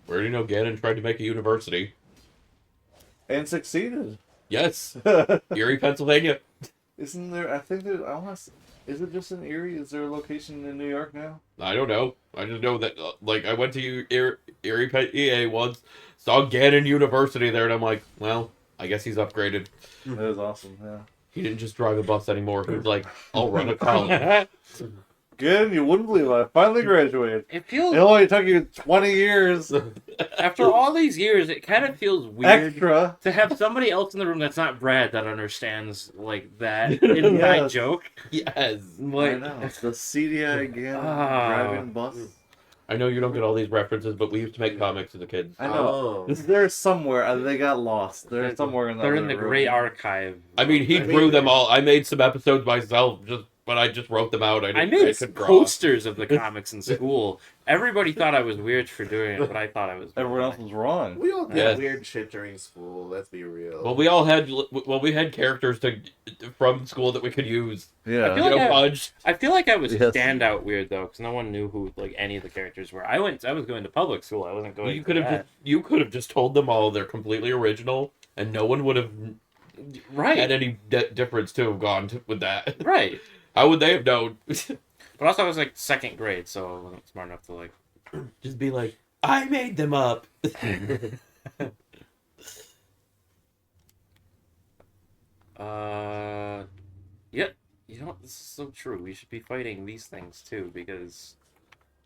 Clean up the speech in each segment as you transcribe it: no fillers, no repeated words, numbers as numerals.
We already know Ganon tried to make a university. And succeeded. Yes. Erie, Pennsylvania. Isn't there? I think there. Is it just in Erie? Is there a location in New York now? I don't know. I just know that, I went to Erie, PA once, saw Ganon University there, and I'm like, well, I guess he's upgraded. That was awesome. Yeah. He didn't just drive a bus anymore. He was like, I'll run a college. Good. You wouldn't believe it. I finally graduated. It feels It only took you 20 years. after all these years, it kind of feels weird Extra. to have somebody else in the room that's not Brad that understands like that in my Yes. joke. Yes. I Like, know. It's the CDI again. Ah. Driving bus. I know you don't get all these references, but we used to make comics as a kid. I know. They're somewhere. They got lost. They're somewhere in the they're in the other room. great archive. I mean, he drew them all. I made some episodes myself, but I just wrote them out. I made posters of the comics in school. Everybody thought I was weird for doing it, but I thought I was. Everyone else was wrong. We all did Yes. weird shit during school. Let's be real. Well, we had characters from school that we could use. Yeah. I feel like Fudge. I feel like I was Yes. standout weird though, because no one knew who like any of the characters were. I was going to public school. I wasn't going. You could have just told them all they're completely original, and no one would have right, had any difference to have gone with that. right. How would they have known? But also, I was like second grade, so I wasn't smart enough to like. Just be like, I made them up. Yeah. You know what? This is so true. We should be fighting these things too because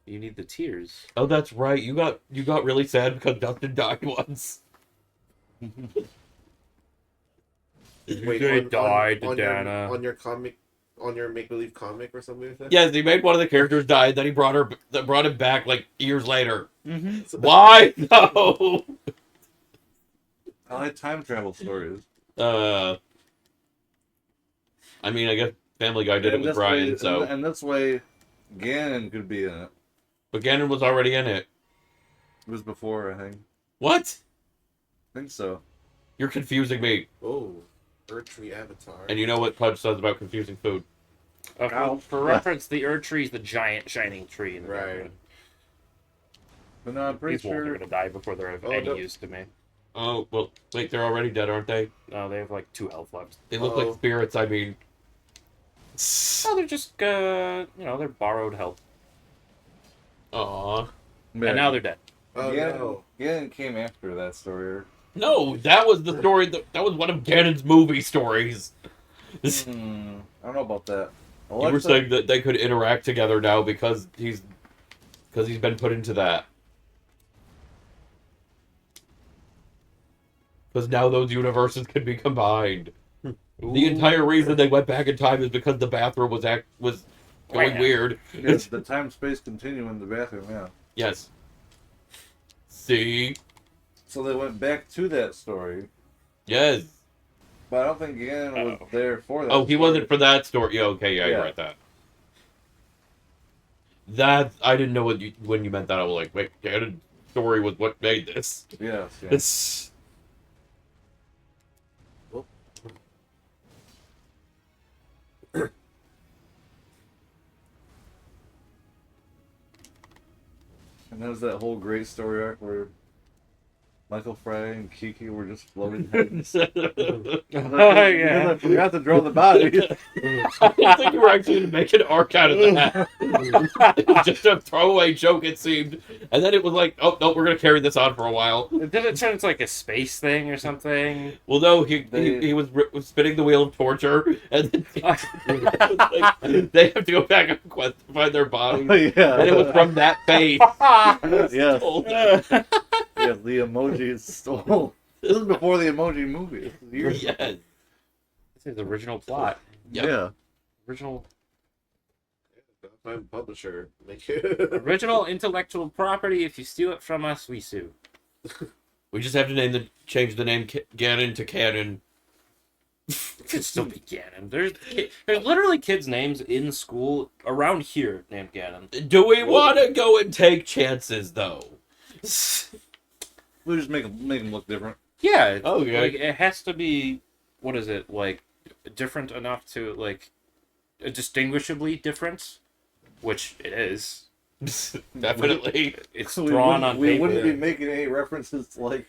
you need the tears. Oh, that's right. You got really sad because Dustin died once. Wait, They on, died, on, Dana. on your comic, on your make-believe comic or something like that? Yes, he made one of the characters die. Then he brought him back like years later. Mm-hmm. Why? No. I like time travel stories. I mean, I guess Family Guy did it with this Brian, way, so. and this way, Ganon could be in it. But Ganon was already in it. It was before, I think. What? I think so. You're confusing me. Oh, Earthtree Avatar. And you know what Pudge says about confusing food. For reference, the Erd tree is the giant shining tree in the Right. background. But no, I'm pretty These wolves are sure. gonna die before they're of Oh, any no. use to me. Oh, well, wait, they're already dead, aren't they? No, they have like 2 health left. They look Uh-oh. like spirits, I mean. Oh, they're just they're borrowed health, Aw. and now they're dead. Oh, no. Ganon came after that story. No, that was the story, that was one of Ganon's movie stories. I don't know about that. You were saying that they could interact together now because he's been put into that. Because now those universes can be combined. The entire reason they went back in time is because the bathroom was going Right. weird. Yes, the time-space continuum in the bathroom, yeah. Yes. See? So they went back to that story, Yes. but I don't think Ganon was there for that. Oh, he story. wasn't for that story. Yeah, okay, yeah, you're Yeah. right. That I didn't know when you meant that. I was like, wait, Ganon's story was what made this. Yes, yeah. It's And there's that whole great story arc where Michael Fry and Kiki were just floating heads. Oh, Because I forgot to draw the body. I don't think you were actually going to make an arc out of that. It was just a throwaway joke, it seemed. And then it was like, oh, no, we're going to carry this on for a while. Did it turn into like a space thing or something? Well, no, he was spinning the wheel of torture, and then they have to go back on quest to find their body. Yeah. And it was from that face. Yes. Told- Yes, the emojis stole. This is before the emoji movie. This is years Yes. This is the original plot. Yep. Yeah. Original I'm a publisher. Like, original intellectual property. If you steal it from us, we sue. We just have to change the name Ganon to Canon. It could still be Ganon. There's literally kids' names in school around here named Ganon. Do we want to go and take chances, though? We just make them look different. Yeah. It's, Okay. Like, it has to be. What is it like? Different enough to like, distinguishably different, which it is. Definitely. It's We drawn wouldn't- on we paper. wouldn't be making any references to like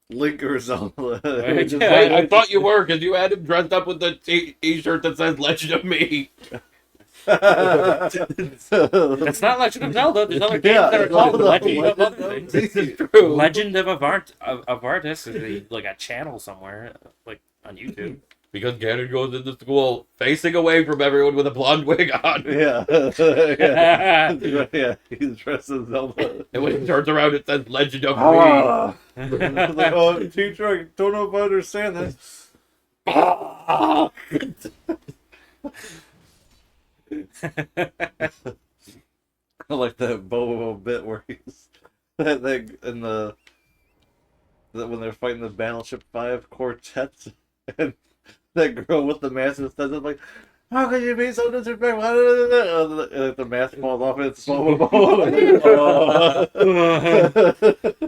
Link or Zelda. Just Yeah, I thought you were, because you had him dressed up with the t-shirt that says Legend of Me. That's not Legend of Zelda. There's other games Yeah, that are it's called not Legend of Legend other of things. Me. True. Legend of Avartis is like a channel somewhere, like on YouTube. Because Ganon goes into school facing away from everyone with a blonde wig on. Yeah. Yeah, he's dressed as Zelda. And when he turns around, it says Legend of Me. Ah. Like, oh, teacher, I don't know if I understand this. I like that Bobo bit where he's that thing in when they're fighting the Battleship 5 quartet, and that girl with the massive stuff is like, how could you be so disrespectful? And the mask falls off and it's Bobo.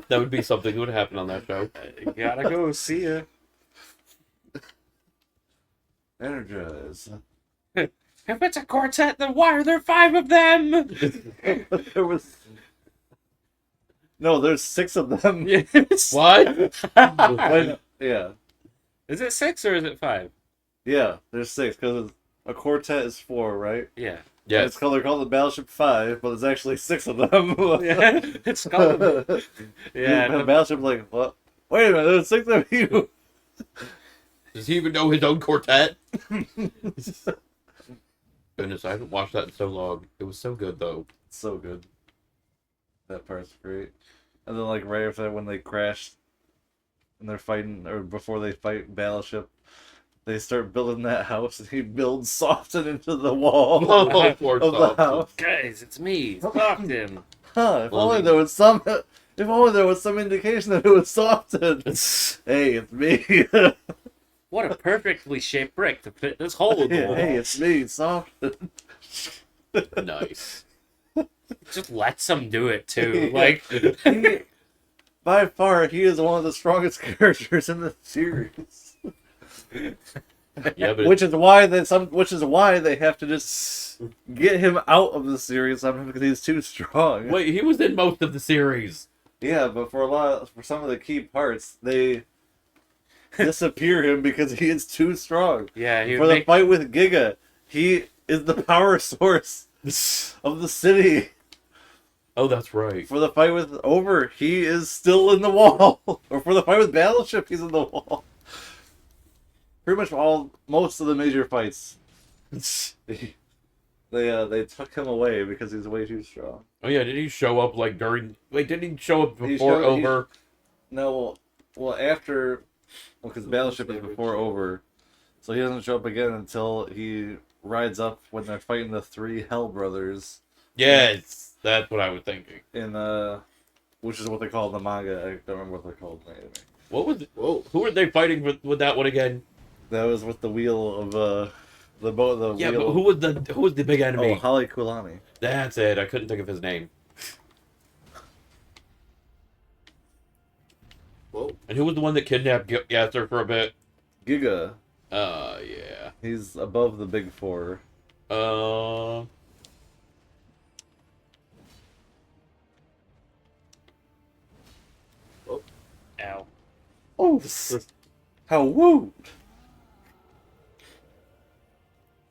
That would be something that would happen on that show. Gotta go. See ya. Energize. If it's a quartet, then why are there 5 of them? There was no, there's 6 of them. Yes. What? Yeah, Is it 6 or is it 5? yeah, there's 6 because a quartet is 4, right? Yeah. Yes. They're called the Battleship 5, but there's actually 6 of them. Yeah. It's called. Yeah, Yeah. the Battleship's like, what? Wait a minute, there's 6 of you. Does he even know his own quartet? Goodness, I haven't watched that in so long. It was so good, though. It's so good. That part's great. And then, like, right after that, when they crash and they're fighting, or before they fight Battleship, they start building that house, and he builds Soften into the wall Oh, poor of the Soften. house. Guys, it's me, Stockton. Huh, if Well, only he- there was some. If only there was some indication that it was Soften. Hey, it's me. What a perfectly shaped brick to fit this hole in the wall. Hey, it's me, Soften. Nice. Just lets him do it too. Yeah. Like, He- by far, he is one of the strongest characters in the series. Yeah, but Which is why they have to just get him out of the series sometimes because he's too strong. wait, he was in most of the series. Yeah, but for some of the key parts, they disappear him because he is too strong. yeah, he For would the make, fight with Giga, he is the power source of the city. Oh, that's right. For the fight with Over, he is still in the wall. Or for the fight with Battleship, he's in the wall. Pretty much most of the major fights, they took him away because he's way too strong. Oh yeah, did he show up like during? Wait, didn't he show up He before showed- he- Over? No, after, because Battleship is before Over, so he doesn't show up again until he rides up when they're fighting the 3 Hell Brothers Yes, that's what I was thinking. in which is what they call in the manga. I don't remember what they're called in the anime. What was? Whoa. Who were they fighting with that one again? That was with the wheel of the boat. The Yeah, wheel but who was the big enemy? Oh, Holly Kulani. That's it. I couldn't think of his name. Whoa. And who was the one that kidnapped Yasser for a bit? Giga. Yeah. He's above the big 4. Uh. ow. Oh, how woo!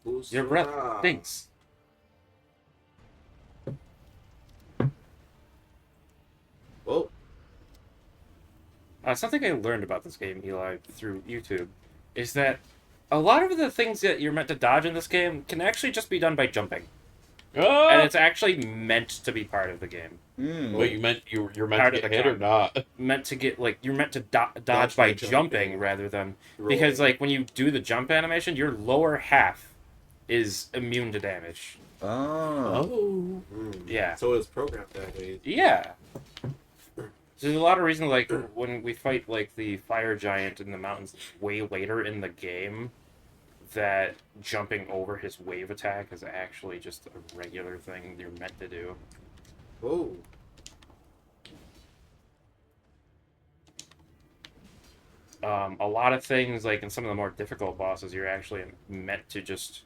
Who's Your breath ah. stinks. Whoa. Something I learned about this game, Eli, through YouTube, is that a lot of the things that you're meant to dodge in this game can actually just be done by jumping. And it's actually meant to be part of the game. Wait, you're meant Part to of get the hit or con. not? Meant to get, like, you're meant to dodge Dodge by by jumping jumping. rather than... Roll. Because, like, when you do the jump animation, your lower half is immune to damage. Oh. Oh. Yeah. So it's programmed that way. Yeah. There's a lot of reasons, like, when we fight, like, the fire giant in the mountains way later in the game, that jumping over his wave attack is actually just a regular thing you're meant to do. Whoa. A lot of things, like in some of the more difficult bosses, you're actually meant to just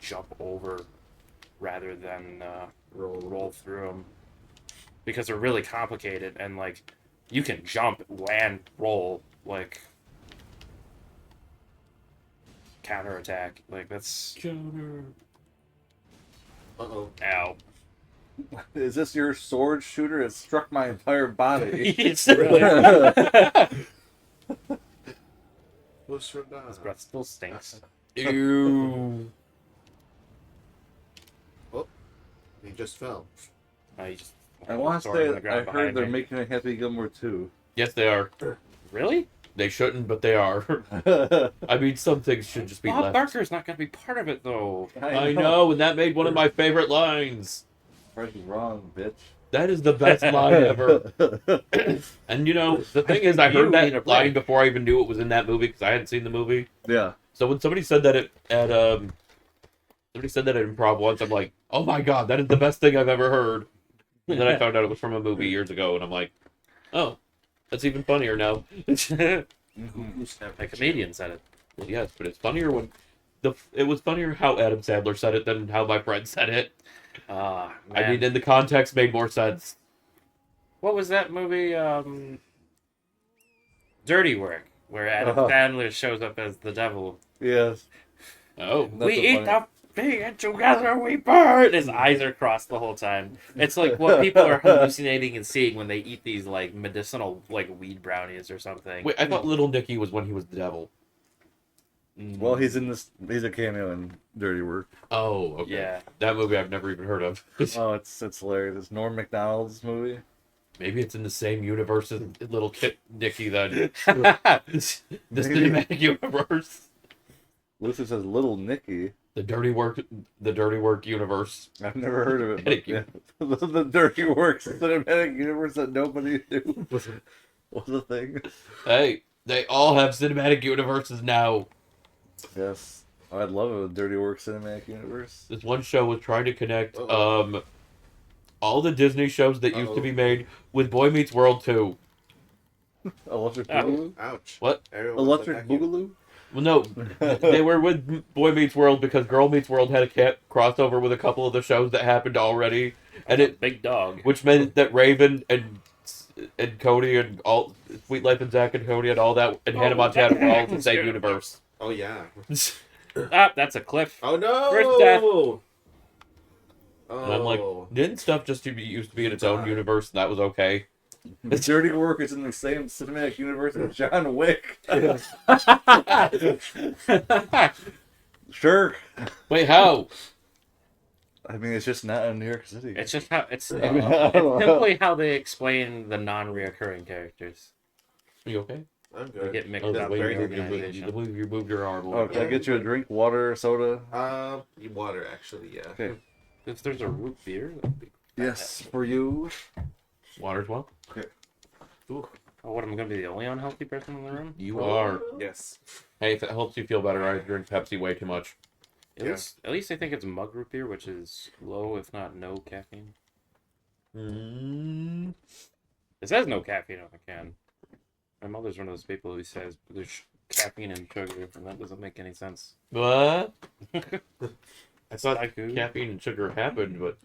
jump over rather than Roll. through them, because they're really complicated, and like you can jump, land, roll, like counterattack. Like that's Uh-oh. ow. Is this your sword shooter? It struck my entire body. It's really Who's from that? his breath still stinks. Ew. He just fell. You just I want to throw it on say the ground I heard behind they're me. making a Happy Gilmore 2. Yes, they are. Really? They shouldn't, but they are. I mean, some things should just be Bob left. Barker's not going to be part of it, though. I know, and that made one of my favorite lines. Price is wrong, bitch. That is the best line ever. And you know, the thing is, I You heard need a that line break. before I even knew it was in that movie because I hadn't seen the movie. Yeah. So when somebody said that at improv once, I'm like, oh my god, that is the best thing I've ever heard. And then I found out it was from a movie years ago, and I'm like, oh, that's even funnier now. A comedian said it. Well, yes, but it's funnier when it was funnier how Adam Sandler said it than how my friend said it. Man. I mean, in the context, made more sense. What was that movie? Dirty Work, where Adam Uh-huh. Sandler shows up as the devil. Yes. Oh, That's We so eat funny. the pig and together we burn. His eyes are crossed the whole time. It's like what people are hallucinating and seeing when they eat these like medicinal like weed brownies or something. wait, I thought Little Nicky was when he was the devil. Well, he's in this. He's a cameo in Dirty Work. Oh, okay. Yeah. That movie I've never even heard of. Oh, it's hilarious. It's Norm Macdonald's movie. Maybe it's in the same universe as Little Kid Nicky then. The Maybe. cinematic universe. Luther says Little Nicky. The Dirty Work universe. I've never heard of it. But, Thank you. yeah. The Dirty Work cinematic universe that nobody knew was a thing. Hey, they all have cinematic universes now. Yes. Oh, I'd love a Dirty Work cinematic universe. This one show was trying to connect Uh-oh. all the Disney shows that used to be made with Boy Meets World 2. Electric Oh. Boogaloo? Ouch. What? Everyone wants Electric to attack you. Boogaloo? Well, no, they were with Boy Meets World because Girl Meets World had a crossover with a couple of the shows that happened already, and it Big dog. which meant that Raven and Cody and all Sweet Life and Zach and Cody and all that and Hannah Montana were all in the same Scared. universe. Oh, yeah. That's a cliff. Oh, no! First death. Oh. And I'm like, didn't stuff just used to be in its own universe and that was okay? Dirty Work is in the same cinematic universe as John Wick. Sure. Wait, how? I mean, it's just not in New York City. It's just how it's, I don't know. it's simply how they explain the non-reoccurring characters. Are you okay? I'm They good. get mixed Oh, up wait, in very the good. organization. you moved your arm a Oh, little can I bit. get you a drink? Water, soda? Water, actually, yeah. Okay. If there's a root beer, that'd be... Yes, for you. Water as well? Oh, what, am I going to be the only unhealthy person in the room? You are. Yes. Hey, if it helps you feel better, I drink Pepsi way too much. At least I think it's mug root beer, which is low, if not no caffeine. Mm. It says no caffeine on the can. My mother's one of those people who says there's caffeine in sugar, and that doesn't make any sense. What? I thought Psycho. caffeine and sugar happened, but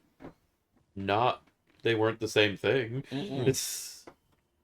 they weren't the same thing. Mm-mm. It's